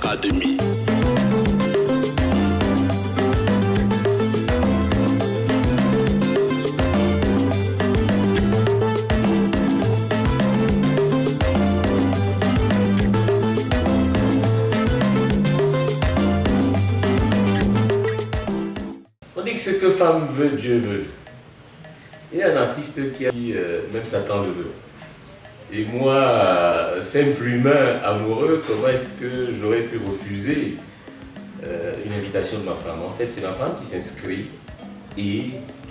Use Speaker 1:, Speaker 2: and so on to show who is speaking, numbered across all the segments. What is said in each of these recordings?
Speaker 1: Academy.
Speaker 2: On dit que ce que femme veut, Dieu veut. Il y a un artiste qui a dit même Satan le veut. Et moi, simple humain amoureux, comment est-ce que j'aurais pu refuser une invitation de ma femme? En fait, c'est ma femme qui s'inscrit et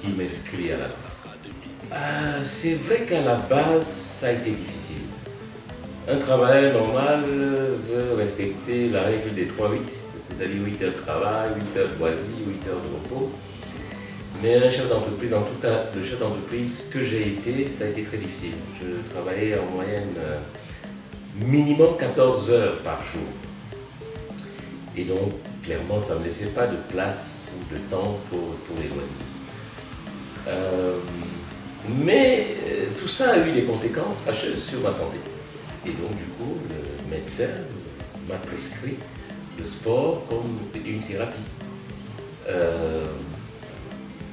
Speaker 2: qui m'inscrit à la base. C'est vrai qu'à la base, ça a été difficile. Un travailleur normal veut respecter la règle des 3-8, c'est-à-dire 8 heures de travail, 8 heures de loisirs, 8 heures de repos. Mais un chef d'entreprise, en tout cas le chef d'entreprise que j'ai été, ça a été très difficile. Je travaillais en moyenne minimum 14 heures par jour. Et donc, clairement, ça ne me laissait pas de place ou de temps pour les loisirs. Mais tout ça a eu des conséquences fâcheuses sur ma santé. Et donc, du coup, le médecin m'a prescrit le sport comme une thérapie.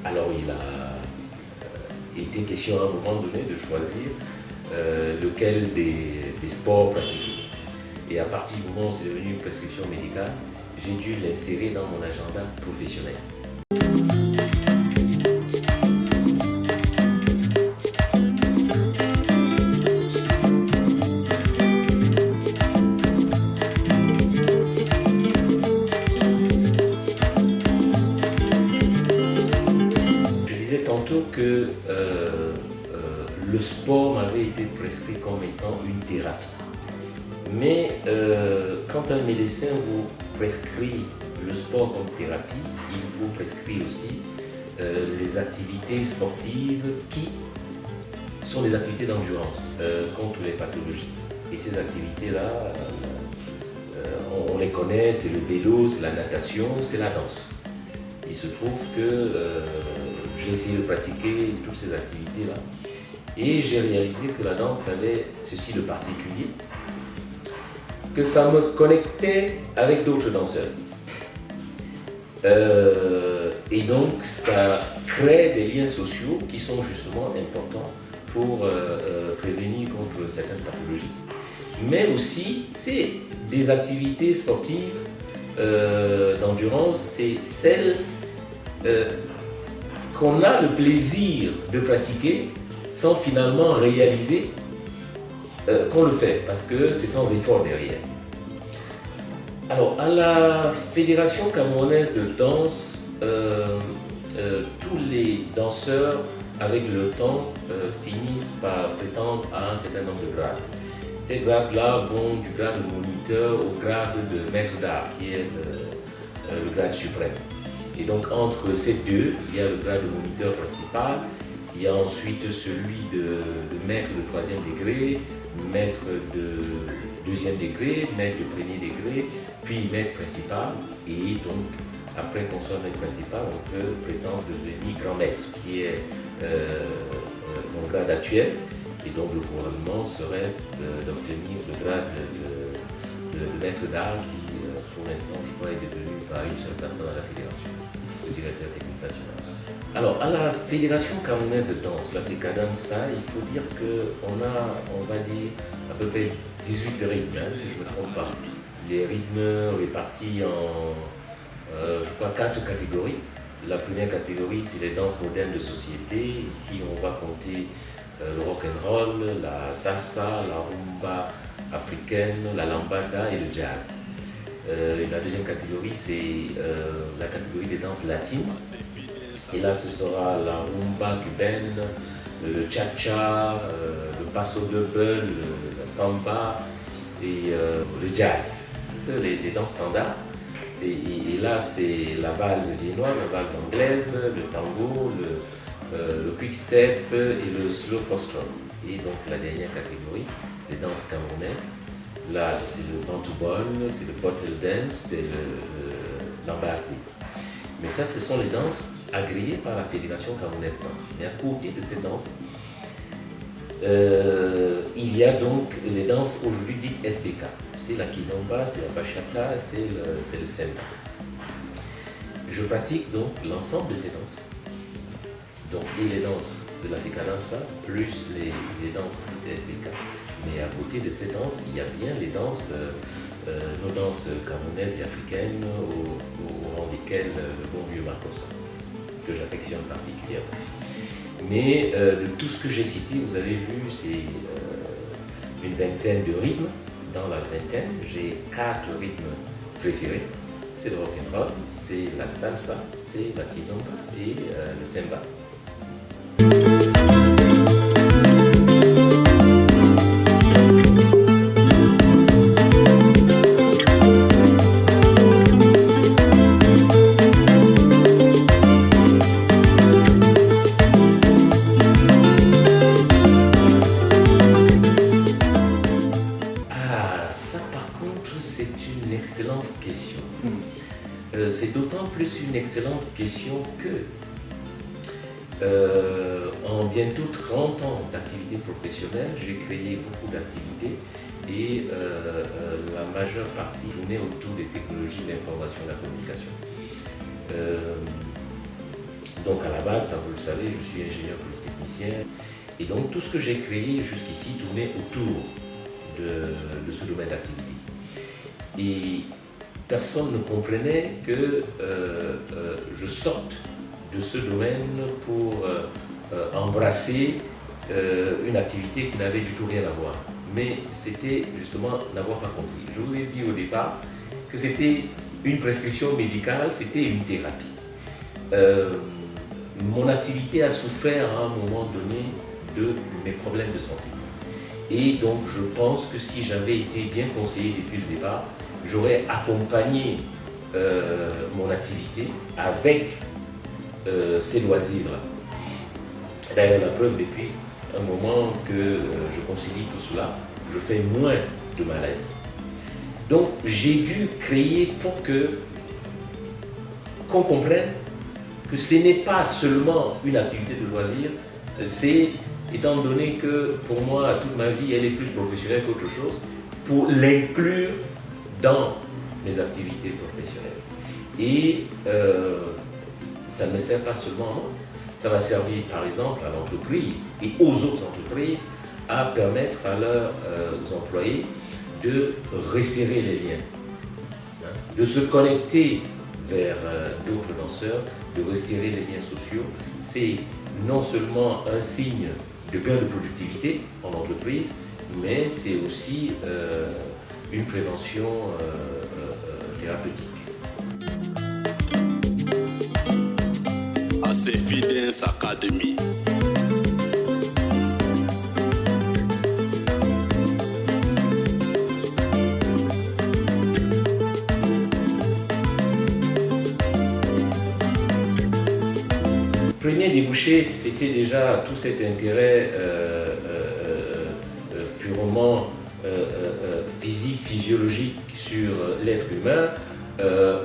Speaker 2: Alors il a été question à un moment donné de choisir lequel des sports pratiquer. Et à partir du moment où c'est devenu une prescription médicale, j'ai dû l'insérer dans mon agenda professionnel. Tantôt que le sport m'avait été prescrit comme étant une thérapie. Mais quand un médecin vous prescrit le sport comme thérapie, il vous prescrit aussi les activités sportives qui sont des activités d'endurance contre les pathologies. Et ces activités-là, on les connaît, c'est le vélo, c'est la natation, c'est la danse. Il se trouve que j'ai essayé de pratiquer toutes ces activités-là et j'ai réalisé que la danse avait ceci de particulier, que ça me connectait avec d'autres danseurs. Et donc ça crée des liens sociaux qui sont justement importants pour prévenir contre certaines pathologies. Mais aussi, c'est des activités sportives d'endurance, c'est celles qu'on a le plaisir de pratiquer sans finalement réaliser qu'on le fait, parce que c'est sans effort derrière. Alors, à la Fédération camerounaise de danse, tous les danseurs, avec le temps, finissent par prétendre à un certain nombre de grades. Ces grades-là vont du grade de moniteur au grade de maître d'art, qui est le grade suprême. Et donc entre ces deux, il y a le grade de moniteur principal, il y a ensuite celui de maître de 3e degré, maître de 2e degré, maître de 1er degré, puis maître principal. Et donc après qu'on soit maître principal, on peut prétendre devenir grand maître, qui est mon grade actuel. Et donc le gouvernement serait d'obtenir le grade de maître d'art qui, pour l'instant, je crois, est détenu par une seule personne à la fédération, le directeur technique national. Alors, à la Fédération camerounaise de danse, la FECADANSA, il faut dire qu'on a, on va dire, à peu près 18 rythmes, si je ne me trompe pas. Les rythmes répartis en, je crois, 4 catégories. La première catégorie, c'est les danses modernes de société. Ici, on va compter le rock and roll, la salsa, la rumba africaine, la lambada et le jazz. La deuxième catégorie, c'est la catégorie des danses latines. Et là, ce sera la rumba cubaine, le cha-cha, le paso doble, la samba et le jive, les danses standards. Et là, c'est la valse viennoise, la valse anglaise, le tango, le quick step et le slow foxtrot. Et donc la dernière catégorie, les danses camerounaises. Là, c'est le bantoubol, c'est le bottle dance, c'est l'ambassadeur. Mais ça, ce sont les danses agréées par la Fédération camerounaise de danse. Mais à côté de ces danses, il y a donc les danses aujourd'hui dites SBK. c'est la kizomba, c'est la bachata, c'est le semba. Je pratique donc l'ensemble de ces danses. Donc, et les danses de l'Africa Danza, plus les danses de SBK. Mais à côté de ces danses, il y a bien les danses, nos danses camerounaises et africaines, au rang desquelles le bon vieux Makossa, que j'affectionne particulièrement. Mais de tout ce que j'ai cité, vous avez vu, c'est une vingtaine de rythmes. Dans la vingtaine, j'ai 4 rythmes préférés. C'est le rock'n'roll, c'est la salsa, c'est la kizomba et le semba. C'est d'autant plus une excellente question que en bientôt 30 ans d'activité professionnelle, j'ai créé beaucoup d'activités et la majeure partie tournait autour des technologies de l'information et de la communication. Donc à la base, ça, vous le savez, je suis ingénieur polytechnicien et donc tout ce que j'ai créé jusqu'ici tournait autour de ce domaine d'activité. Et personne ne comprenait que je sorte de ce domaine pour embrasser une activité qui n'avait du tout rien à voir. Mais c'était justement n'avoir pas compris. Je vous ai dit au départ que c'était une prescription médicale, c'était une thérapie. Mon activité a souffert à un moment donné de mes problèmes de santé. Et donc je pense que si j'avais été bien conseillé depuis le départ, j'aurais accompagné mon activité avec ces loisirs-là. D'ailleurs, la preuve, depuis un moment que je concilie tout cela, je fais moins de maladies. Donc, j'ai dû créer pour qu'on comprenne que ce n'est pas seulement une activité de loisir, c'est, étant donné que pour moi, toute ma vie, elle est plus professionnelle qu'autre chose, pour l'inclure dans mes activités professionnelles. Et ça ne me sert pas seulement à moi, ça va servir par exemple à l'entreprise et aux autres entreprises à permettre à leurs employés de resserrer les liens, hein, de se connecter vers d'autres danseurs, de resserrer les liens sociaux. C'est non seulement un signe de gain de productivité en entreprise, mais c'est aussi une prévention thérapeutique.
Speaker 1: Acefidence Academy.
Speaker 2: Premier débouché, c'était déjà tout cet intérêt purement physique, physiologique sur l'être humain,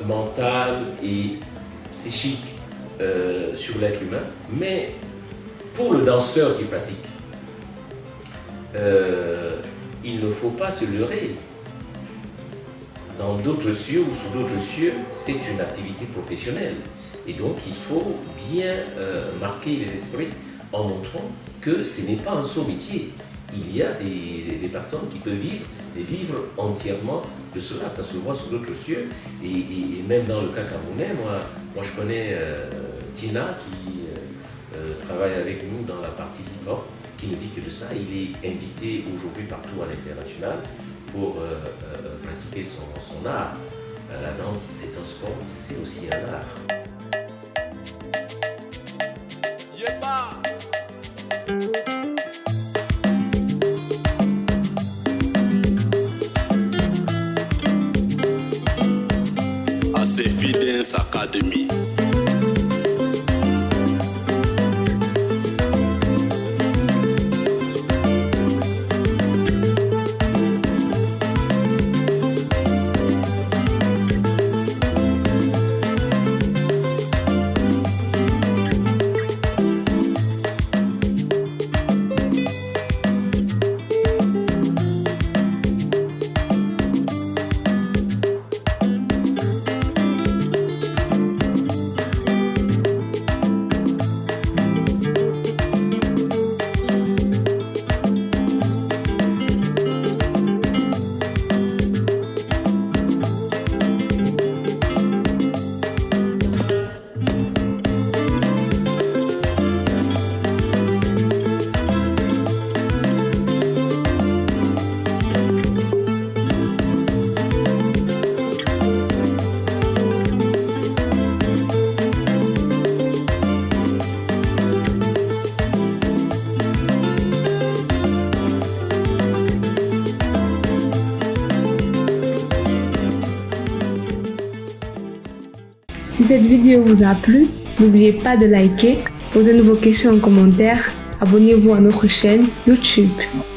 Speaker 2: mental et psychique sur l'être humain. Mais pour le danseur qui pratique, il ne faut pas se leurrer. Dans d'autres cieux ou sous d'autres cieux, c'est une activité professionnelle. Et donc il faut bien marquer les esprits en montrant que ce n'est pas un saut métier. Il y a des personnes qui peuvent vivre entièrement de cela. Ça se voit sous d'autres cieux. Et même dans le cas camerounais, moi je connais Tina qui travaille avec nous dans la partie hip-hop, qui ne vit que de ça. Il est invité aujourd'hui partout à l'international pour pratiquer son art. La danse, c'est un sport, c'est aussi un art.
Speaker 1: Acefidence Academy.
Speaker 3: cette vidéo vous a plu, n'oubliez pas de liker, posez-nous vos questions en commentaire, abonnez-vous à notre chaîne YouTube.